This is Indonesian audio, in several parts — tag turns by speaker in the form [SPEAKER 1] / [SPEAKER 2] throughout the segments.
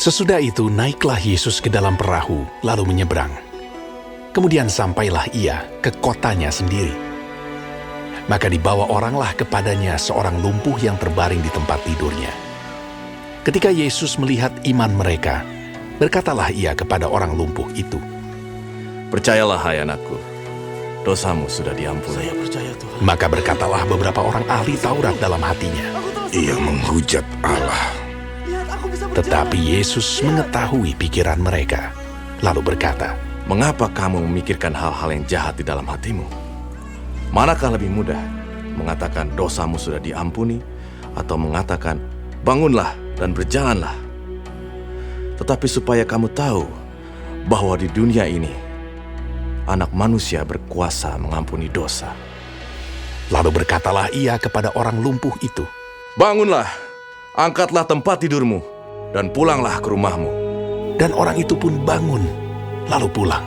[SPEAKER 1] Sesudah itu naiklah Yesus ke dalam perahu lalu menyeberang. Kemudian sampailah ia ke kotanya sendiri. Maka dibawa oranglah kepadanya seorang lumpuh yang terbaring di tempat tidurnya. Ketika Yesus melihat iman mereka, berkatalah ia kepada orang lumpuh itu,
[SPEAKER 2] "Percayalah hai anakku, dosamu sudah diampuni."
[SPEAKER 3] Saya percaya Tuhan.
[SPEAKER 1] Maka berkatalah beberapa orang ahli Taurat dalam hatinya.
[SPEAKER 4] Ia menghujat Allah.
[SPEAKER 1] Tetapi Yesus mengetahui pikiran mereka, lalu berkata,
[SPEAKER 2] "Mengapa kamu memikirkan hal-hal yang jahat di dalam hatimu? Manakah lebih mudah, mengatakan dosamu sudah diampuni, atau mengatakan bangunlah dan berjalanlah? Tetapi supaya kamu tahu bahwa di dunia ini, Anak Manusia berkuasa mengampuni dosa."
[SPEAKER 1] Lalu berkatalah ia kepada orang lumpuh itu,
[SPEAKER 2] "Bangunlah, angkatlah tempat tidurmu, dan pulanglah ke rumahmu."
[SPEAKER 1] dan orang itu pun bangun, lalu pulang.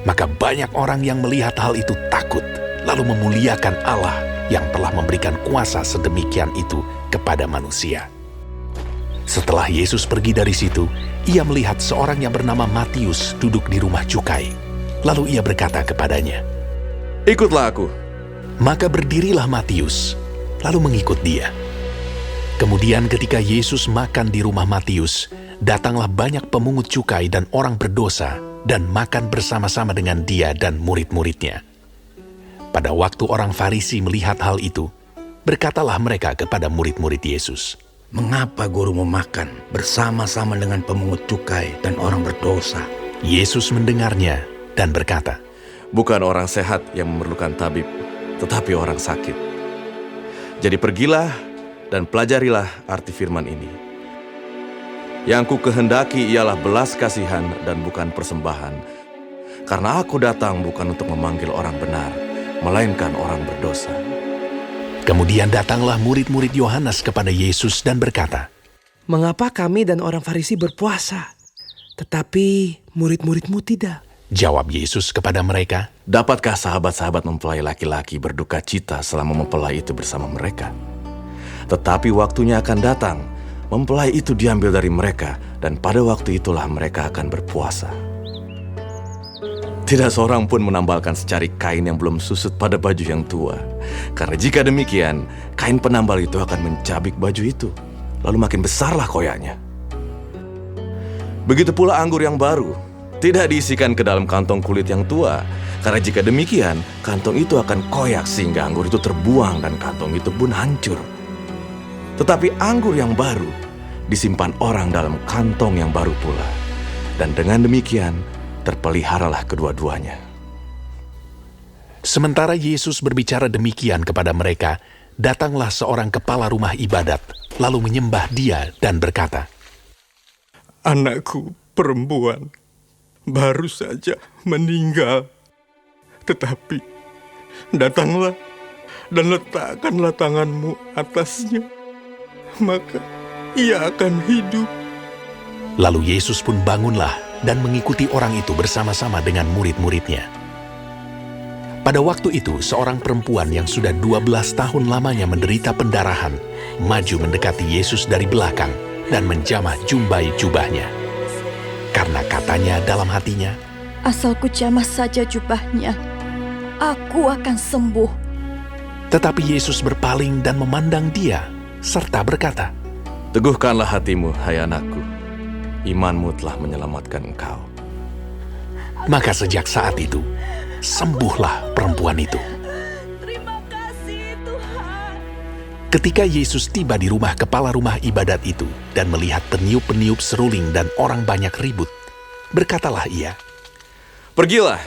[SPEAKER 1] Maka banyak orang yang melihat hal itu takut, lalu memuliakan Allah yang telah memberikan kuasa sedemikian itu kepada manusia. Setelah Yesus pergi dari situ, ia melihat seorang yang bernama Matius duduk di rumah cukai. Lalu ia berkata kepadanya,
[SPEAKER 2] "Ikutlah aku."
[SPEAKER 1] Maka berdirilah Matius, lalu mengikut dia. Kemudian ketika Yesus makan di rumah Matius, datanglah banyak pemungut cukai dan orang berdosa dan makan bersama-sama dengan dia dan murid-muridnya. Pada waktu orang Farisi melihat hal itu, berkatalah mereka kepada murid-murid Yesus,
[SPEAKER 3] Mengapa guru memakan bersama-sama dengan pemungut cukai dan orang berdosa?
[SPEAKER 1] Yesus mendengarnya dan berkata,
[SPEAKER 2] Bukan orang sehat yang memerlukan tabib, tetapi orang sakit. Jadi pergilah dan pelajarilah arti firman ini. Yang ku kehendaki ialah belas kasihan dan bukan persembahan, karena aku datang bukan untuk memanggil orang benar, melainkan orang berdosa.
[SPEAKER 1] Kemudian datanglah murid-murid Yohanes kepada Yesus dan berkata,
[SPEAKER 5] Mengapa kami dan orang Farisi berpuasa, tetapi murid-muridmu tidak?
[SPEAKER 1] Jawab Yesus kepada mereka,
[SPEAKER 2] Dapatkah sahabat-sahabat mempelai laki-laki berduka cita selama mempelai itu bersama mereka? Tetapi waktunya akan datang, mempelai itu diambil dari mereka, dan pada waktu itulah mereka akan berpuasa. Tidak seorang pun menambalkan secari kain yang belum susut pada baju yang tua. Karena jika demikian, kain penambal itu akan mencabik baju itu, lalu makin besarlah koyaknya. Begitu pula anggur yang baru, tidak diisikan ke dalam kantong kulit yang tua, karena jika demikian, kantong itu akan koyak sehingga anggur itu terbuang dan kantong itu pun hancur. Tetapi anggur yang baru disimpan orang dalam kantong yang baru pula, dan dengan demikian terpeliharalah kedua-duanya.
[SPEAKER 1] Sementara Yesus berbicara demikian kepada mereka, datanglah seorang kepala rumah ibadat, lalu menyembah dia dan berkata,
[SPEAKER 4] Anakku perempuan baru saja meninggal. Tetapi datanglah dan letakkanlah tanganmu atasnya, maka ia akan hidup.
[SPEAKER 1] Lalu Yesus pun bangunlah dan mengikuti orang itu bersama-sama dengan murid-muridnya. Pada waktu itu, seorang perempuan yang sudah 12 tahun lamanya menderita pendarahan, maju mendekati Yesus dari belakang dan menjamah jumbai jubahnya. Karena katanya dalam hatinya,
[SPEAKER 6] Asal ku jamah saja jubahnya, aku akan sembuh.
[SPEAKER 1] tetapi Yesus berpaling dan memandang dia, serta berkata,
[SPEAKER 2] Teguhkanlah hatimu, hai anakku. Imanmu telah menyelamatkan engkau.
[SPEAKER 1] Maka sejak saat itu, sembuhlah perempuan itu.
[SPEAKER 6] Terima kasih Tuhan.
[SPEAKER 1] Ketika Yesus tiba di rumah kepala rumah ibadat itu dan melihat peniup-peniup seruling dan orang banyak ribut, berkatalah ia,
[SPEAKER 2] Pergilah,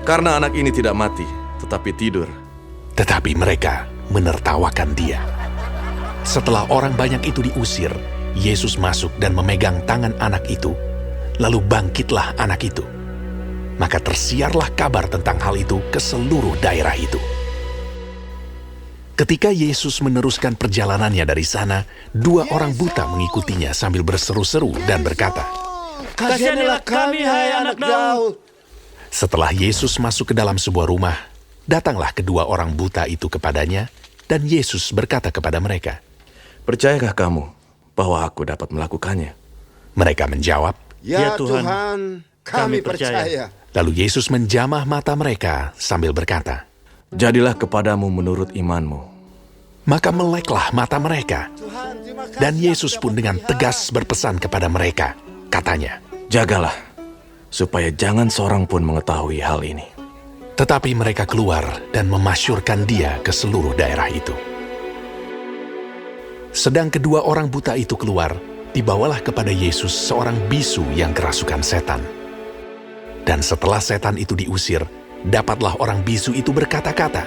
[SPEAKER 2] karena anak ini tidak mati, tetapi tidur.
[SPEAKER 1] tetapi mereka menertawakan dia. Setelah orang banyak itu diusir, Yesus masuk dan memegang tangan anak itu, lalu bangkitlah anak itu. Maka tersiarlah kabar tentang hal itu ke seluruh daerah itu. Ketika Yesus meneruskan perjalanannya dari sana, 2 orang buta mengikutinya sambil berseru-seru dan berkata,
[SPEAKER 3] Kasihanilah kami, hai anak Daud.
[SPEAKER 1] Setelah Yesus masuk ke dalam sebuah rumah, datanglah kedua orang buta itu kepadanya, dan Yesus berkata kepada mereka,
[SPEAKER 2] Percayakah kamu bahwa aku dapat melakukannya?
[SPEAKER 1] Mereka menjawab,
[SPEAKER 7] Ya Tuhan, kami percaya.
[SPEAKER 1] lalu Yesus menjamah mata mereka sambil berkata,
[SPEAKER 2] Jadilah kepadamu menurut imanmu.
[SPEAKER 1] maka meleklah mata mereka. Dan Yesus pun dengan tegas berpesan kepada mereka, katanya,
[SPEAKER 2] Jagalah, supaya jangan seorang pun mengetahui hal ini.
[SPEAKER 1] tetapi mereka keluar dan memasyurkan dia ke seluruh daerah itu. Sedang kedua orang buta itu keluar, dibawalah kepada Yesus seorang bisu yang kerasukan setan. Dan setelah setan itu diusir, dapatlah orang bisu itu berkata-kata.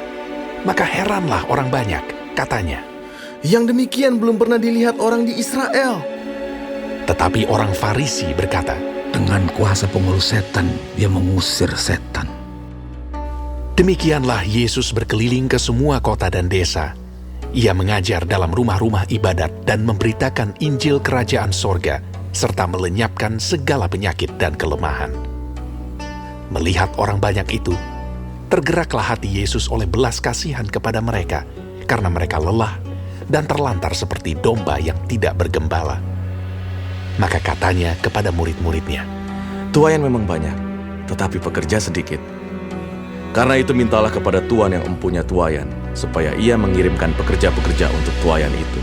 [SPEAKER 1] Maka heranlah orang banyak, katanya.
[SPEAKER 8] Yang demikian belum pernah dilihat orang di Israel.
[SPEAKER 1] Tetapi orang Farisi berkata,
[SPEAKER 3] Dengan kuasa pengurus setan, dia mengusir setan.
[SPEAKER 1] demikianlah Yesus berkeliling ke semua kota dan desa. Ia mengajar dalam rumah-rumah ibadat dan memberitakan Injil Kerajaan Sorga, serta melenyapkan segala penyakit dan kelemahan. Melihat orang banyak itu, tergeraklah hati Yesus oleh belas kasihan kepada mereka, karena mereka lelah dan terlantar seperti domba yang tidak bergembala. Maka katanya kepada murid-muridnya,
[SPEAKER 2] Tuayan memang banyak, tetapi pekerja sedikit. Karena itu mintalah kepada Tuan yang empunya tuayan, supaya ia mengirimkan pekerja-pekerja untuk tuayan itu.